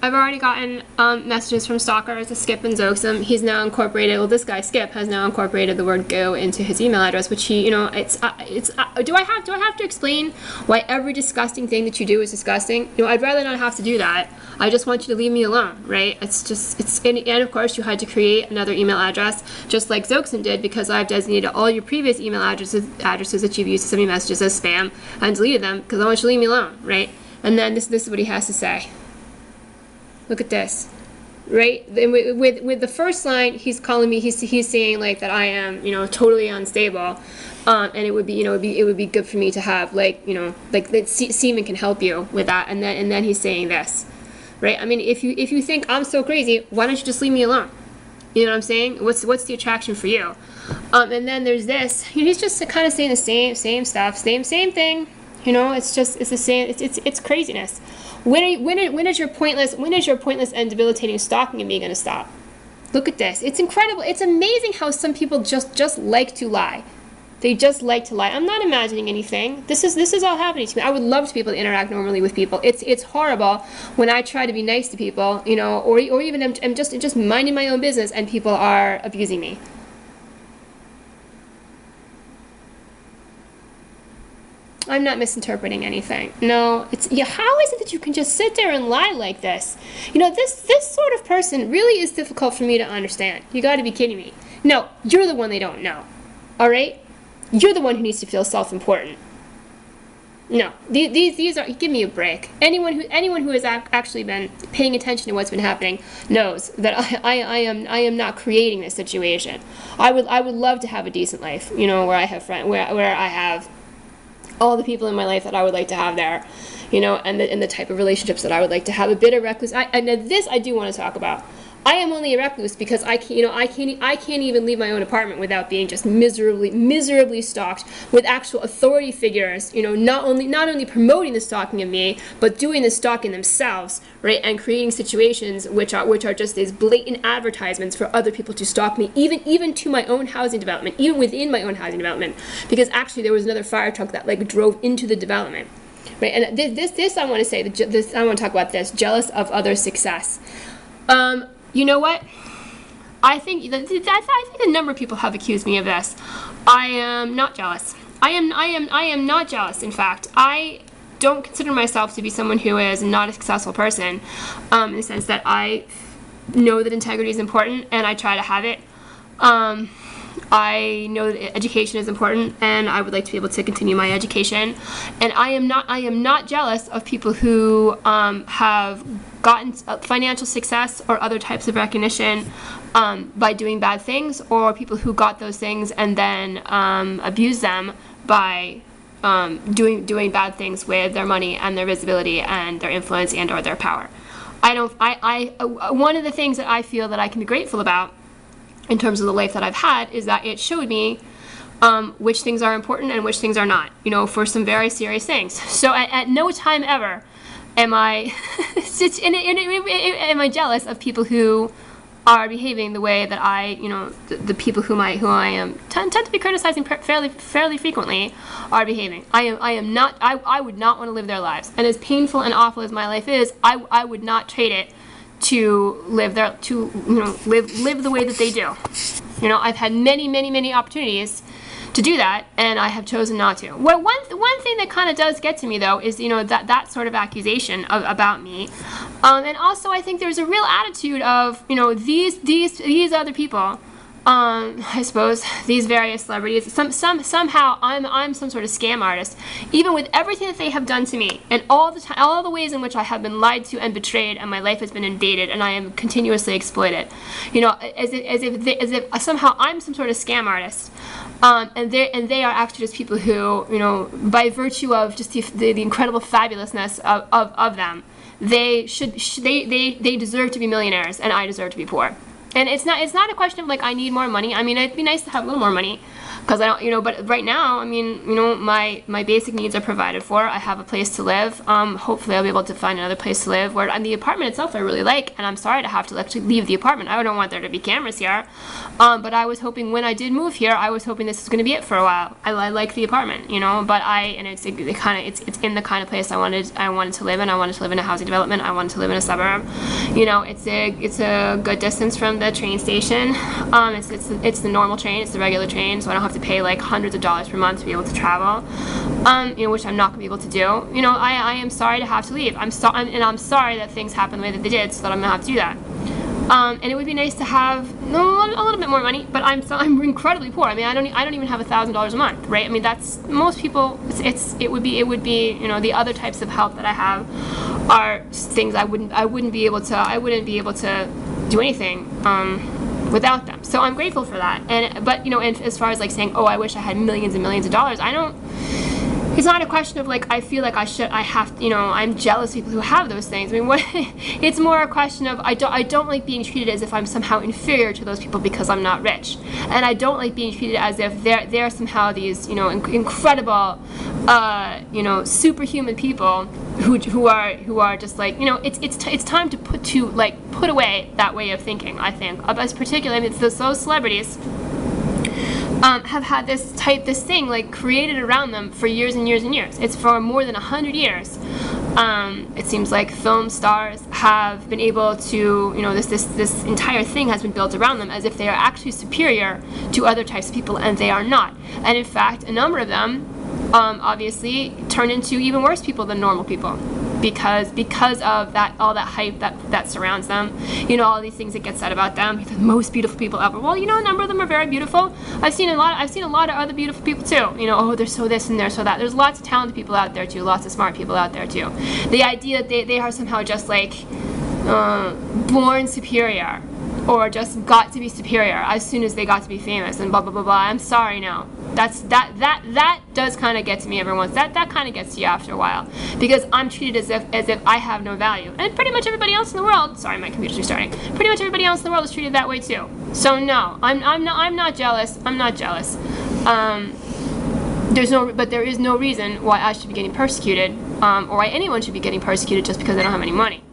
I've already gotten messages from stalkers, Skip and Zoxim. He's now incorporated, well, this guy Skip has now incorporated the word go into his email address, which he, do I have to explain why every disgusting thing that you do is disgusting? I'd rather not have to do that. I just want you to leave me alone, right? And of course you had to create another email address, just like Zoxim did, because I've designated all your previous email addresses that you've used to send me messages as spam and deleted them because I want you to leave me alone, right? And then this is what he has to say. Look at this, right? With the first line, he's calling me. He's saying like that I am, totally unstable, and it would be good for me to have like that semen can help you with that. And then he's saying this, right? I mean, if you think I'm so crazy, why don't you just leave me alone? You know what I'm saying? What's the attraction for you? And then there's this. He's just kind of saying the same stuff, same thing. It's the same. It's craziness. When is your pointless and debilitating stalking of me going to stop? Look at this. It's incredible. It's amazing how some people just like to lie. They just like to lie. I'm not imagining anything. This is all happening to me. I would love to be able to interact normally with people. It's horrible when I try to be nice to people, or even I'm just minding my own business and people are abusing me. I'm not misinterpreting anything. No, how is it that you can just sit there and lie like this? This sort of person really is difficult for me to understand. You got to be kidding me. No, you're the one they don't know. All right? You're the one who needs to feel self-important. No, these are, give me a break. Anyone who has actually been paying attention to what's been happening knows that I am not creating this situation. I would love to have a decent life, where I have where I have all the people in my life that I would like to have there, and the type of relationships that I would like to have. A bit of recluse. And this I do want to talk about. I am only a recluse because I can't even leave my own apartment without being just miserably stalked with actual authority figures, not only promoting the stalking of me, but doing the stalking themselves, right, and creating situations which are just these blatant advertisements for other people to stalk me, even to my own housing development, even within my own housing development, because actually there was another fire truck that drove into the development, right? And this I want to say, I want to talk about this, jealous of other success. You know what? I think a number of people have accused me of this. I am not jealous. I am not jealous. In fact, I don't consider myself to be someone who is not a successful person, in the sense that I know that integrity is important and I try to have it. I know that education is important and I would like to be able to continue my education. And I am not jealous of people who have gotten financial success or other types of recognition by doing bad things, or people who got those things and then abuse them by doing bad things with their money and their visibility and their influence and or their power. One of the things that I feel that I can be grateful about in terms of the life that I've had is that it showed me which things are important and which things are not, for some very serious things. So at no time ever am I am I jealous of people who are behaving the way that the people who I am tend to be criticizing fairly frequently are behaving. I would not want to live their lives, and as painful and awful as my life is, I would not trade it to live live the way that they do. I've had many opportunities to do that, and I have chosen not to. Well, one thing that kind of does get to me though is that sort of accusation about me, and also I think there's a real attitude of these other people. I suppose these various celebrities. Somehow I'm some sort of scam artist, even with everything that they have done to me, and all the ways in which I have been lied to and betrayed, and my life has been invaded, and I am continuously exploited. As if somehow I'm some sort of scam artist, and they are actually just people who, by virtue of just the incredible fabulousness of them, they deserve to be millionaires, and I deserve to be poor. And it's not a question of I need more money. I mean, it'd be nice to have a little more money, because I don't, but right now, I mean, my basic needs are provided for. I have a place to live. Hopefully I'll be able to find another place to live, where the apartment itself I really like, and I'm sorry to have to actually leave the apartment. I don't want there to be cameras here. But I was hoping, when I did move here, I was hoping this was going to be it for a while. I like the apartment, but it's in the kind of place I wanted to live in. I wanted to live in a housing development. I wanted to live in a suburb. It's a good distance from the train station. It's the normal train. It's the regular train, so I don't have to pay like hundreds of dollars per month to be able to travel. Which I'm not going to be able to do. I am sorry to have to leave. I'm sorry that things happen the way that they did, so that I'm going to have to do that. And it would be nice to have a little bit more money, but I'm incredibly poor. I mean, I don't even have $1,000 a month, right? I mean, that's most people. It would be the other types of help that I have are things I wouldn't be able to do anything without them. So I'm grateful for that. But and as far as like saying, oh, I wish I had millions and millions of dollars, it's not a question of like I feel like I'm jealous of people who have those things. I mean, it's more a question of I don't like being treated as if I'm somehow inferior to those people because I'm not rich, and I don't like being treated as if they're somehow these incredible superhuman people who are just like it's time to put away that way of thinking. I think, as particularly, I mean, those celebrities have had this thing like created around them for years and years and years. It's for more than 100 years. It seems like film stars have been able to, this entire thing has been built around them as if they are actually superior to other types of people, and they are not. And in fact, a number of them obviously turn into even worse people than normal people. Because of all that hype that surrounds them, all these things that get said about them, the most beautiful people ever. Well, a number of them are very beautiful. I've seen a lot of other beautiful people too. Oh, they're so this and they're so that. There's lots of talented people out there too, lots of smart people out there too. The idea that they are somehow just like born superior, or just got to be superior as soon as they got to be famous and blah blah blah blah. I'm sorry, no. That does kind of get to me every once. That kind of gets to you after a while, because I'm treated as if I have no value, and pretty much everybody else in the world. Sorry, my computer's restarting. Pretty much everybody else in the world is treated that way too. So no, I'm not jealous. I'm not jealous. There is no reason why I should be getting persecuted, or why anyone should be getting persecuted just because they don't have any money.